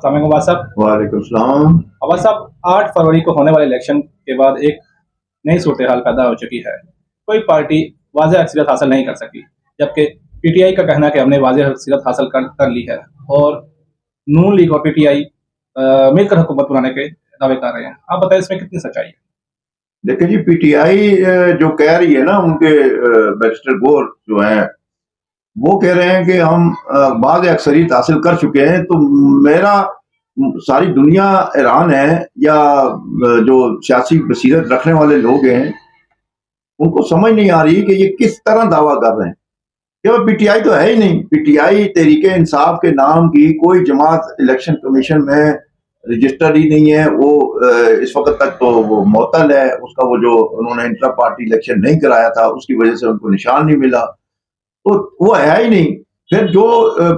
अस्सलाम वालेकुम अब्बास साहब। वालेकुम सलाम। अब्बास साहब, 8 फरवरी को होने वाले इलेक्शन के बाद एक नई सूरत हाल पैदा हो चुकी है। कोई पार्टी वाज़ेह अक्सरियत हासिल नहीं कर सकी, जबकि पीटीआई का कहना है कि हमने वाज़ेह अक्सरियत हासिल कर ली है और नून लीग और पीटीआई मिलकर हुकूमत बनाने के दावे कर रहे हैं। आप बताएं इसमें कितनी सच्चाई है? देखिए जी, पीटीआई जो कह रही है ना, उनके बैरिस्टर गोर जो हैं वो कह रहे हैं कि हम बाद अक्सरियत हासिल कर चुके हैं। तो मेरा सारी दुनिया हैरान है, या जो सियासी बसीरत रखने वाले लोग हैं उनको समझ नहीं आ रही कि ये किस तरह दावा कर रहे हैं कि पीटीआई तो है ही नहीं। पीटीआई तहरीके इंसाफ के नाम की कोई जमात इलेक्शन कमीशन में रजिस्टर्ड ही नहीं है। वो इस वक्त तक तो वो मुअत्तल है। उसका वो जो उन्होंने इंट्रा पार्टी इलेक्शन नहीं कराया था उसकी वजह से उनको निशान नहीं मिला, तो वो है ही नहीं। फिर जो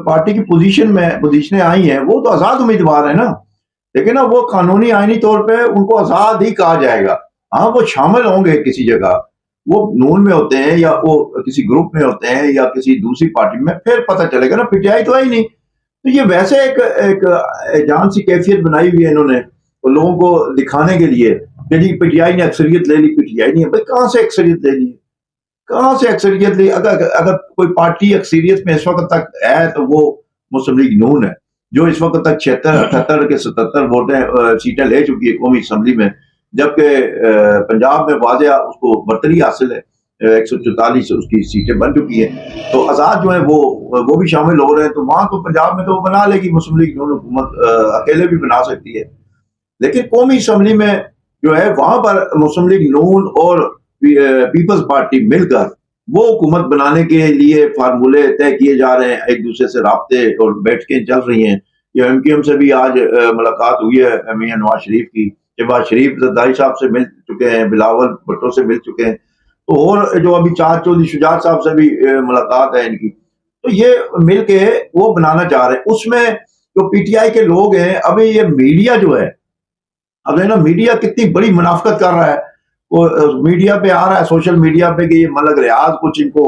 पार्टी की पोजीशनें आई हैं वो तो आजाद उम्मीदवार है ना, लेकिन ना वो कानूनी आईनी तौर पे उनको आजाद ही कहा जाएगा। हाँ, वो शामिल होंगे किसी जगह, वो नून में होते हैं या वो किसी ग्रुप में होते हैं या किसी दूसरी पार्टी में, फिर पता चलेगा ना। पीटीआई तो है ही नहीं। तो ये वैसे एक जान सी कैफियत बनाई हुई है इन्होंने तो लोगों को दिखाने के लिए कि जी पीटीआई ने अक्सरियत ले ली। पीटीआई नहीं है भाई, कहाँ से अक्सरियत ले ली, कहाँ से अक्सरियत ली? अगर कोई पार्टी अक्सरियत में इस वक्त तक है तो वो मुस्लिम लीग नून है, जो इस वक्त तक 76, 78 के 77 वोटें सीटें ले चुकी है कौमी असम्बली में, जबकि पंजाब में वाज़ेह उसको बरतरी हासिल है, 144 उसकी सीटें बन चुकी हैं। तो आजाद जो है वो भी शामिल हो रहे हैं। तो वहां तो पंजाब में तो वो बना लेगी मुस्लिम लीग नून हुकूमत, अकेले भी बना सकती है। लेकिन कौमी असम्बली में जो है वहां पर मुस्लिम लीग नून और पीपल्स पार्टी मिलकर वो हुकूमत बनाने के लिए फार्मूले तय किए जा रहे हैं। एक दूसरे से राब्ते और बैठकें चल रही हैं। ये एमक्यूएम से भी आज मुलाकात हुई है मियां नवाज शरीफ की। शहबाज शरीफ जरदारी साहब से मिल चुके हैं, बिलावल भुट्टो से मिल चुके हैं, तो और जो अभी चार चौधरी शुजात साहब से भी मुलाकात है इनकी। तो ये मिलके वो बनाना चाह रहे हैं। उसमें जो पीटीआई के लोग हैं, अभी ये मीडिया जो है, अब है ना, मीडिया कितनी बड़ी मुनाफकत कर रहा है। वो मीडिया पे आ रहा है, सोशल मीडिया पे, कि ये मलक रियाज कुछ इनको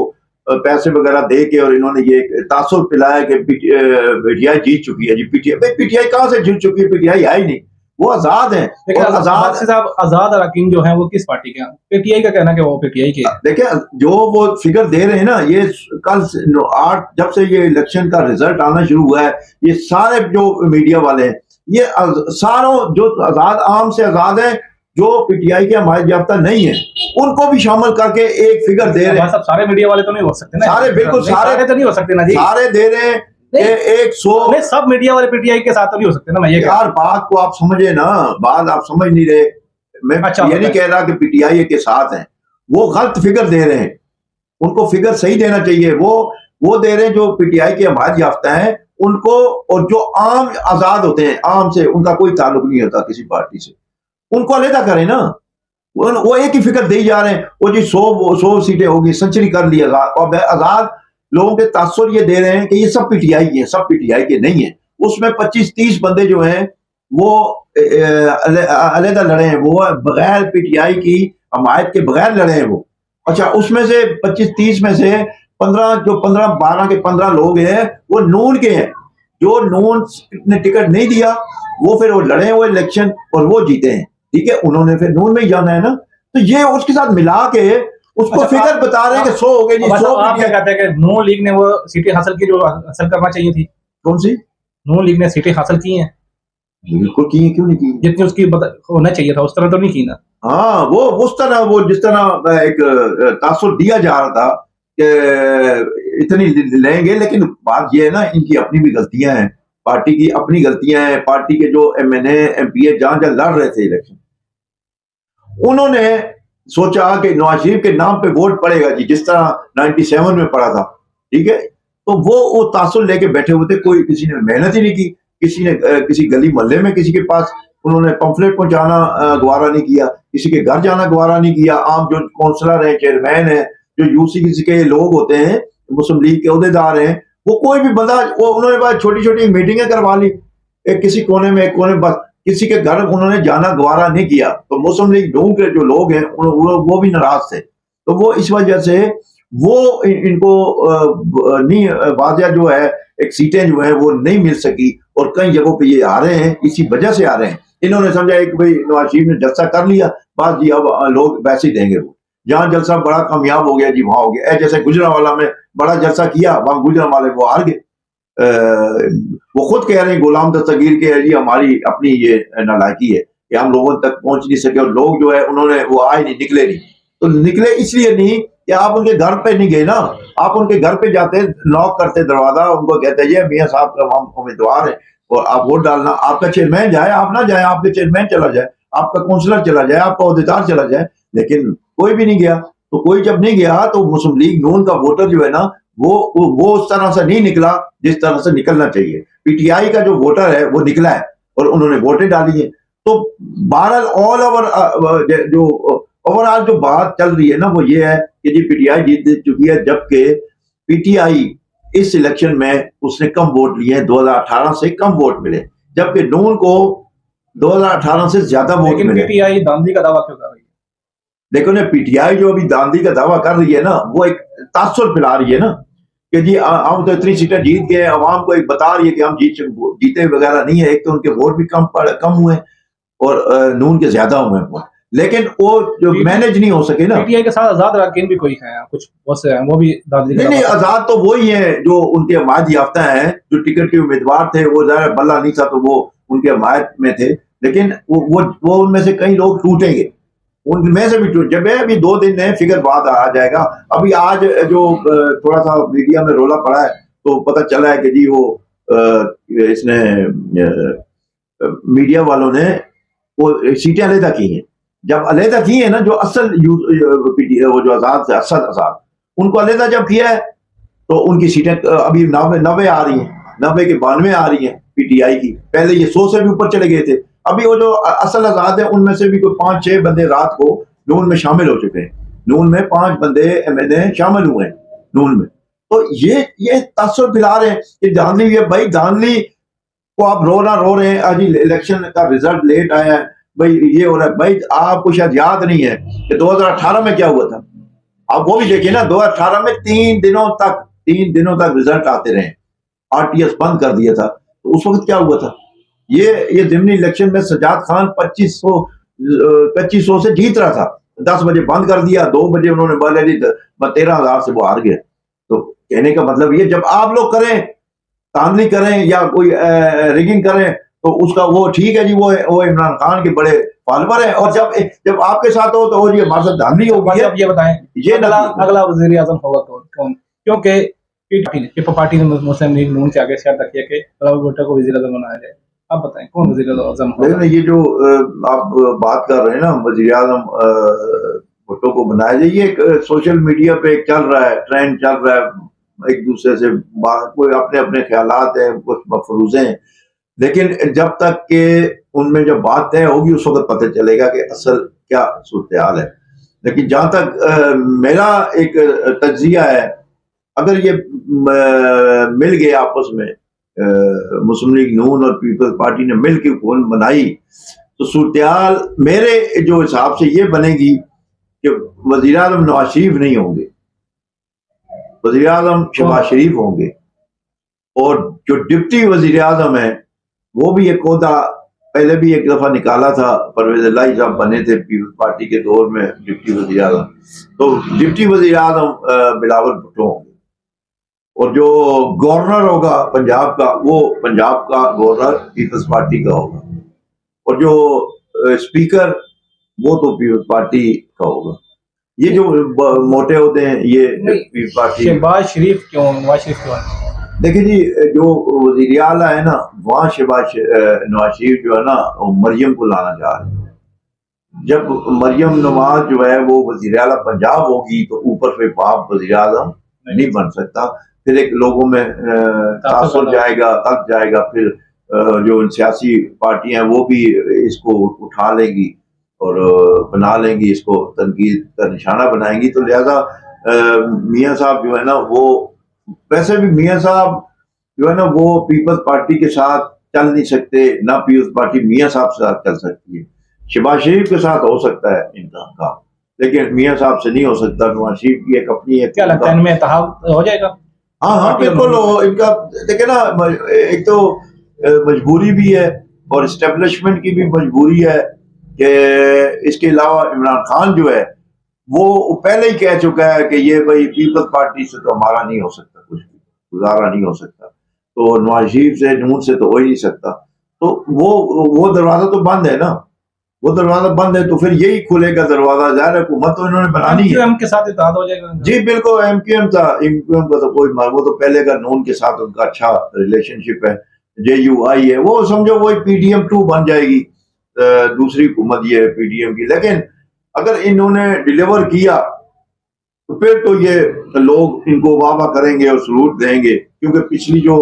पैसे वगैरह दे के और इन्होंने ये तासुर पिलाया कि पीटीआई जीत चुकी है। जी पीटीआई कहाँ से जीत चुकी है? पीटीआई है ही नहीं, वो आजाद है। आजाद अरकान जो है वो किस पार्टी के हैं? पीटीआई का कहना है कि वो पीटीआई के। देखिए, जो वो फिगर दे रहे हैं ना, ये कल 8 जब से ये इलेक्शन का रिजल्ट आना शुरू हुआ है, ये सारे जो मीडिया वाले हैं, ये सारों जो आजाद, आम से आजाद है, जो पीटीआई के हमारे याफ्ता नहीं है, उनको भी शामिल करके एक फिगर दे रहे हैं। सब सारे मीडिया वाले तो नहीं हो सकते ना, सारे बिल्कुल सारे तो नहीं हो सकते ना जी, सारे दे रहे हैं। एक 100 सब मीडिया वाले पीटीआई के साथ तो नहीं हो सकते ना। मैं ये यार, बात को आप समझे ना, बात आप समझ नहीं रहे। मैं ये नहीं कह रहा कि पीटीआई के साथ हैं, वो गलत फिगर दे रहे हैं। उनको फिगर सही देना चाहिए। वो दे रहे हैं जो पीटीआई के हमारे याफ्ता हैं उनको, और जो आम आजाद होते हैं, आम से उनका कोई ताल्लुक नहीं होता किसी पार्टी से, उनको अलहदा करें ना। वो एक ही फिगर दे जा रहे हैं, वो जी 100 सीटें होगी, सेंचुरी कर ली आजाद। और आजाद लोगों के तासुर ये दे रहे हैं कि ये सब पीटीआई के हैं, सब पीटीआई के नहीं है। उसमें 25-30 बंदे जो हैं वो अलहदा लड़े हैं, वो बगैर पीटीआई की हमायत के बगैर लड़े हैं वो। अच्छा, उसमें से 25-30 में से 12 के 15 लोग हैं वो नून के हैं। जो नून ने टिकट नहीं दिया वो फिर वो लड़े वो इलेक्शन और वो जीते हैं। ठीक है, उन्होंने फिर नून में ही जाना है ना। तो ये उसके साथ मिला के उसको फिगर बता रहे हैं कि 100 हो गए जी। 100 आप क्या कहते हैं कि नून लीग ने वो सीटें हासिल की जो हासिल करना चाहिए थी? कौन सी नून लीग ने सीटें हासिल की हैं? बिल्कुल की है, क्यों नहीं की? जितनी उसकी होना चाहिए था उस तरह तो नहीं की ना। हाँ, वो उस तरह, वो जिस तरह एक तासुर दिया जा रहा था कि इतनी लेंगे, लेकिन बात ये है ना, इनकी अपनी भी गलतियां हैं, पार्टी की अपनी गलतियां हैं। पार्टी के जो एमएनए एमपीए जहां जहां लड़ रहे थे इलेक्शन, उन्होंने सोचा कि नवाज शरीफ के नाम पे वोट पड़ेगा जी, जिस तरह 97 में पड़ा था। ठीक है, तो वो तासुर लेके बैठे हुए थे। कोई किसी ने मेहनत ही नहीं की, किसी ने किसी गली मोहल्ले में किसी के पास उन्होंने पंफलेट पहुंचाना गवारा नहीं किया, किसी के घर जाना गवारा नहीं किया। आम जो काउंसलर है, चेयरमैन है, जो यूसी के लोग होते हैं, मुस्लिम लीग के अहदेदार हैं, वो कोई भी बंदा, वो उन्होंने बस छोटी छोटी मीटिंगें करवा ली, एक किसी कोने में, एक कोने, बस किसी के घर उन्होंने जाना गवारा नहीं किया। तो मुस्लिम लीग नून के जो लोग हैं वो भी नाराज थे। तो वो इस वजह से वो इनको नहीं वाजिया जो है एक सीटें जो है वो नहीं मिल सकी और कई जगहों पे ये आ रहे हैं, इसी वजह से आ रहे हैं। इन्होंने समझा एक भाई नवाज शरीफ ने जलसा कर लिया, बस जी अब लोग वैसे ही देंगे। वो जहाँ जलसा बड़ा कामयाब हो गया जी वहां हो गया। जैसे गुजरांवाला में बड़ा जलसा किया, वहां गुजरांवाले वो हार गए। वो खुद कह रहे हैं गुलाम दस्तगीर के जी हमारी अपनी ये नालायकी है कि हम लोगों तक पहुंच नहीं सके, और लोग जो है उन्होंने वो आए नहीं, निकले नहीं। तो निकले इसलिए नहीं कि आप उनके घर पे नहीं गए ना, आप उनके घर पे जाते, नॉक करते दरवाजा, उनको कहते ये मियाँ साहब का हम उम्मीदवार है और आप वोट डालना। आपका चेयरमैन जाए, आप ना जाए, आपके चेयरमैन चला जाए, आपका काउंसलर चला जाए, आपका अहदेदार चला जाए, लेकिन कोई भी नहीं गया। तो कोई जब नहीं गया तो मुस्लिम लीग नून का वोटर जो है ना वो उस तरह से नहीं निकला जिस तरह से निकलना चाहिए। पीटीआई का जो वोटर है वो निकला है और उन्होंने वोटें डाली है। तो बहरहाल ऑल ओवर जो ओवरऑल जो बात चल रही है ना वो ये है कि जी पीटीआई जीत चुकी है, जबकि पीटीआई इस इलेक्शन में उसने कम वोट लिए हैं, 2018 से कम वोट मिले, जबकि नून को 2018 से ज्यादा वोट मिले। पीटीआई धांधली का दावा क्यों कर रही है? देखो ना, पीटीआई जो अभी धांधली का दावा कर रही है ना, वो एक तासुर फैला रही है ना कि जी हम तो इतनी सीटें जीत गए, अवाम को एक बता रही है कि हम जीते वगैरह नहीं है। एक तो उनके वोट भी कम हुए और नून के ज्यादा हुए वोट, लेकिन वो जो मैनेज नहीं हो सके ना। पीटीआई के साथ आजाद अरकान भी कोई है, कुछ बहुत से हैं, वो भी धांधली नहीं, आजाद तो वही है जो उनके हमायत याफ्ता हैं, जो टिकट के उम्मीदवार थे। वो जरा बल्ला नहीं था तो वो उनके हमायत में थे, लेकिन वो उनमें से कई लोग टूटेंगे, उनमें से भी टूट। जब अभी 2 दिन है, फिगर बाद आ जाएगा। अभी आज जो थोड़ा सा मीडिया में रोला पड़ा है तो पता चला है कि जी वो इसने मीडिया वालों ने वो सीटें अलहदा की हैं। जब अलहदा की है ना, जो असल वो जो आजाद उनको अलहदा जब किया है तो उनकी सीटें अभी 90 आ रही हैं, 90 के 92 आ रही हैं पीटीआई की। पहले ये 100 से भी ऊपर चले गए थे। अभी वो जो असल आजाद है उनमें से भी कोई 5-6 बंदे रात को नून में शामिल हो चुके हैं। नून में 5 बंदे एमएलए शामिल हुए हैं नून में। तो ये तासुर फैला रहे हैं कि धांधली है। भाई धांधली को आप रो रहे हैं, आज इलेक्शन का रिजल्ट लेट आया है, भाई ये हो रहा है। भाई आपको शायद याद नहीं है कि 2018 में क्या हुआ था। आप वो भी देखिए ना, 2018 में 3 दिनों तक रिजल्ट आते रहे, आरटीएस बंद कर दिया था। तो उस वक्त क्या हुआ था? ये ज़िमनी इलेक्शन में सजाद खान 2500 से जीत रहा था, 10 बजे बंद कर दिया, 2 बजे उन्होंने बोला 13,000 से वो हार गया। तो कहने का मतलब ये, जब आप लोग करें, धांधली करें या कोई रिगिंग करें तो उसका वो ठीक है जी, वो इमरान खान के बड़े फॉलोवर है। और जब आपके साथ हो तो ये हमारे साथ धांधली होगी। अब ये बताएं, ये अगला वजीर आजम होगा कौन? क्योंकि पार्टी ने मुस्लिम लीग नून से आगे शर्त रखी है कि भुट्टो को वजीर आजम बनाया जाए। आप बताएं कौन वजीर आजम होगा? ये जो आप बात कर रहे हैं ना, वजीर आजम भुट्टो को बनाया जाए, ये एक सोशल मीडिया पे एक चल रहा है, ट्रेंड चल रहा है। एक दूसरे से कोई अपने अपने ख्यालात हैं, कुछ मफरूजे हैं, लेकिन जब तक के उनमें जब बात तय होगी उस वक्त पता चलेगा कि असल क्या सूरत हाल है। लेकिन जहां तक मेरा एक तज्जिया है, अगर ये मिल गए आपस में, मुस्लिम लीग नून और पीपल्स पार्टी ने मिल के हुकूमत बनाई, तो सूरत हाल मेरे जो हिसाब से ये बनेगी कि वज़ीर आज़म नवाज शरीफ नहीं होंगे, वज़ीर आज़म शहबाज शरीफ होंगे। और जो डिप्टी वज़ीर आज़म है वो भी एक ओहदा पहले भी एक दफा निकाला था, परवेज इलाही साहब बने थे पीपल्स पार्टी के दौर में डिप्टी वज़ीर आज़म। तो डिप्टी वज़ीर आज़म बिलावल भुट्टो होंगे। और जो गवर्नर होगा पंजाब का, वो पंजाब का गवर्नर पीपल्स पार्टी का होगा। और जो स्पीकर वो तो पीपल्स पार्टी का होगा। ये जो मोटे होते हैं ये पीपल्स पार्टी। शहबाज शरीफ क्यों, नवाज शरीफ क्यों? देखिए जी, जो वज़ीर आला है ना, वहाँ नवाज शरीफ जो है ना, मरियम को लाना चाह रहे हैं। जब मरियम नवाज जो है वो वज़ीर आला पंजाब होगी तो ऊपर से बाप वज़ीर आज़म नहीं बन सकता। फिर एक लोगों में तासुर जाएगा, तक जाएगा। फिर जो सियासी पार्टियां वो भी इसको उठा लेंगी और बना लेंगी, इसको तनकीद का निशाना बनाएंगी। तो लिहाजा मियाँ साहब जो है ना, वो वैसे भी मियाँ साहब जो है ना वो पीपल्स पार्टी के साथ चल नहीं सकते, ना पीपल्स पार्टी मियाँ साहब के साथ चल सकती है। शहबाज शरीफ के साथ हो सकता है इनका काम, लेकिन मियाँ साहब से नहीं हो सकता। नवाज शरीफ की एक अपनी एक क्या लगता है इनमें इत्तेहाद हो जाएगा? हाँ हाँ बिल्कुल इनका देखिए ना, एक तो मजबूरी भी है और इस्टेब्लिशमेंट की भी मजबूरी है कि इसके अलावा इमरान खान जो है वो पहले ही कह चुका है कि ये भाई पीपल्स पार्टी से तो हमारा नहीं हो सकता, कुछ भी गुजारा नहीं हो सकता, तो नवाज शरीफ से नून से तो हो ही नहीं सकता। तो वो दरवाजा तो बंद है ना, वो दरवाजा बंद है तो फिर यही खुलेगा दरवाजा। ज़ाहिर है हुकूमत तो इन्होंने बनानी है। एमक्यूएम के साथ इत्तेहाद हो जाएगा? जी बिल्कुल, एमक्यूएम था, एमक्यूएम का तो कोई वो तो पहले का नून के साथ उनका अच्छा रिलेशनशिप है। जेयूआई है, वो समझो वही पीडीएम 2 बन जाएगी, दूसरी हुकूमत ये है पीडीएम की। लेकिन अगर इन्होंने डिलीवर किया तो फिर तो ये लोग इनको वाह करेंगे और सलूट देंगे, क्योंकि पिछली जो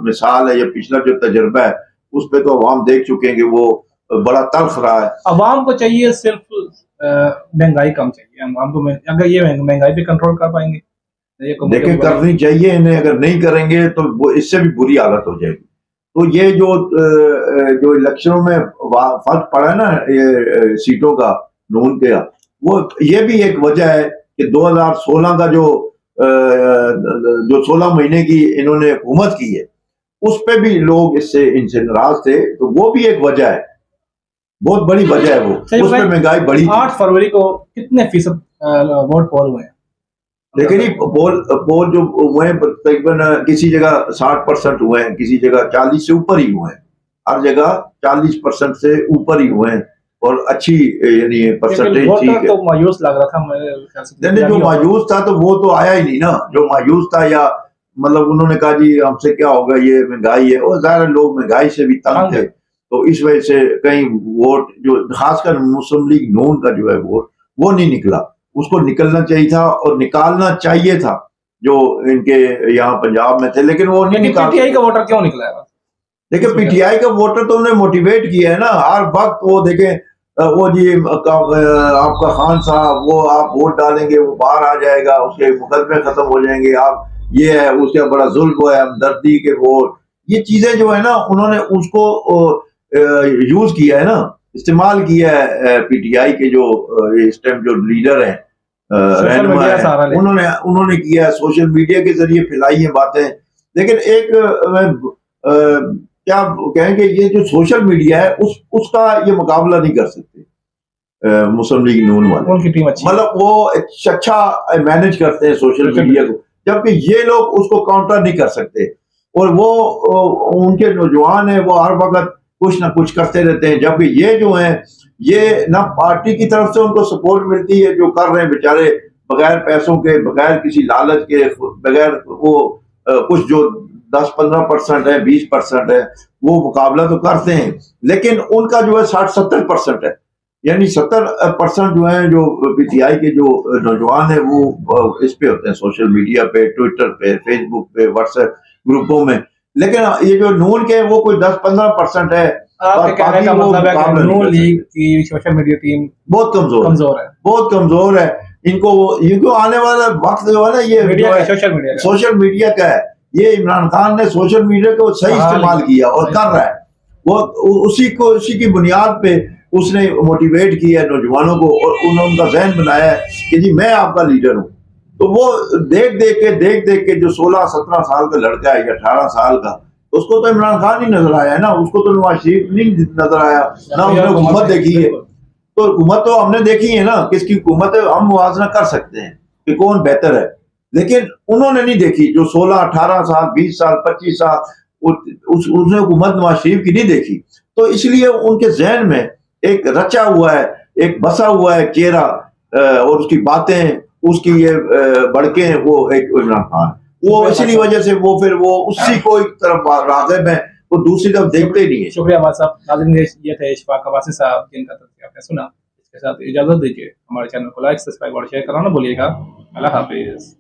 मिसाल है या पिछला जो तजर्बा है उस पर तो अवाम देख चुके हैं कि वो बड़ा तल्ख रहा है। अवाम को चाहिए सिर्फ महंगाई कम चाहिए। अवाम को अगर ये महंगाई पे कंट्रोल कर पाएंगे, देखिए करनी चाहिए इन्हें, अगर नहीं करेंगे तो वो इससे भी बुरी हालत हो जाएगी। तो ये जो इलेक्शनों में फर्क पड़ा है ना ये सीटों का नून के, वो ये भी एक वजह है कि 2016 का जो 16 महीने की इन्होंने हुकूमत की है उस पे भी लोग इनसे नाराज थे, तो वो भी एक वजह है, बहुत बड़ी वजह है वो। उस पे महंगाई बढ़ी। 8 फरवरी को कितने फीसद वोट पोल हुए? लेकिन ये पोल जो हुए हैं तकरीबन किसी जगह 60% हुए हैं, किसी जगह 40 से ऊपर ही हुए हैं, हर जगह 40% से ऊपर ही हुए हैं और अच्छी यानी परसेंटेज ठीक है। तो मायूस लग रहा था मेरे ख्याल से। जो मायूस था तो वो तो आया ही नहीं ना, जो मायूस था या मतलब उन्होंने कहा जी हमसे क्या होगा, ये महंगाई है, और ज़्यादा लोग महंगाई से भी तंग थे, तो इस वजह से कहीं वोट जो खासकर मुस्लिम लीग नून का जो है वोट वो नहीं निकला। उसको निकलना चाहिए था और निकालना चाहिए था जो इनके यहाँ पंजाब में थे, लेकिन वो नहीं निकाला। पीटीआई का वोटर क्यों निकला है? देखिए पीटीआई का वोटर तो उन्हें मोटिवेट किया है ना हर वक्त। वो देखें वो जी आपका खान साहब, वो आप वोट डालेंगे वो बाहर आ जाएगा, उसके मुकदमे खत्म हो जाएंगे, आप ये है उसके बड़ा जुल्म है, हमदर्दी के वोट, ये चीजें जो है ना उन्होंने उसको यूज किया है ना, इस्तेमाल किया है पीटीआई के जो इस टाइम जो लीडर हैं रहनुमा है, उन्होंने किया है, सोशल मीडिया के जरिए फैलाई है बातें। लेकिन एक क्या कहेंगे, ये जो सोशल मीडिया है उसका ये मुकाबला नहीं कर सकते मुस्लिम लीग नून वाले। उनकी टीम अच्छी, मतलब वो अच्छा मैनेज करते हैं सोशल मीडिया को, जबकि ये लोग उसको काउंटर नहीं कर सकते। और वो उनके नौजवान है वो हर वक्त कुछ ना कुछ करते रहते हैं, जबकि ये जो है ये ना पार्टी की तरफ से उनको सपोर्ट मिलती है, जो कर रहे हैं बेचारे बगैर पैसों के, बगैर किसी लालच के, बगैर वो कुछ जो 10-15% है, 20% है, वो मुकाबला तो करते हैं, लेकिन उनका जो है 60-70% है, यानी 70% जो है जो पीटीआई के जो नौजवान है वो इस पे होते हैं सोशल मीडिया पे, ट्विटर पे, फेसबुक पे, व्हाट्सएप ग्रुपों में। लेकिन ये जो नून के वो कोई 10-15% है। आपके कहने का मतलब है कि नून लीग की सोशल मीडिया टीम बहुत कमजोर है, बहुत कमजोर है। इनको आने वाला वक्त जो है ना ये सोशल मीडिया का है, ये इमरान खान ने सोशल मीडिया को सही इस्तेमाल किया और कर रहा है, वो उसी की बुनियाद पे उसने मोटिवेट किया है नौजवानों को और उनका जहन बनाया है कि जी मैं आपका लीडर हूँ। तो वो देख देख के जो 16-17 साल का लड़का है या 18 साल का, उसको तो इमरान खान ही नजर आया है ना, उसको तो नवाज शरीफ नहीं नजर आया ना, उसने हुकूमत देखी है। तो हुकूमत तो हमने देखी है ना, किसकी हुकूमत है, हम मुआवजा कर सकते हैं कि कौन बेहतर है, लेकिन उन्होंने नहीं देखी। जो 16-18 साल, 20 साल, 25 साल उसने हुकूमत नवाज शरीफ की नहीं देखी, तो इसलिए उनके जहन में एक रचा हुआ है, एक बसा हुआ है चेहरा और उसकी बातें, उसकी ये बड़के हैं, वो एक इमरान खान, वो इसी वजह से वो फिर वो उसी को एक तरफ राग़िब है, वो दूसरी तरफ देखते ही नहीं है। शुक्रिया अब्बास साहब। नाज़रीन ये थे इशफाक अब्बासी साहब जिनका तज़किरा आपने सुना। इसके साथ इजाजत दीजिए, हमारे चैनल को लाइक, सब्सक्राइब और शेयर करना ना भूलिएगा। अल्लाह हाफिज।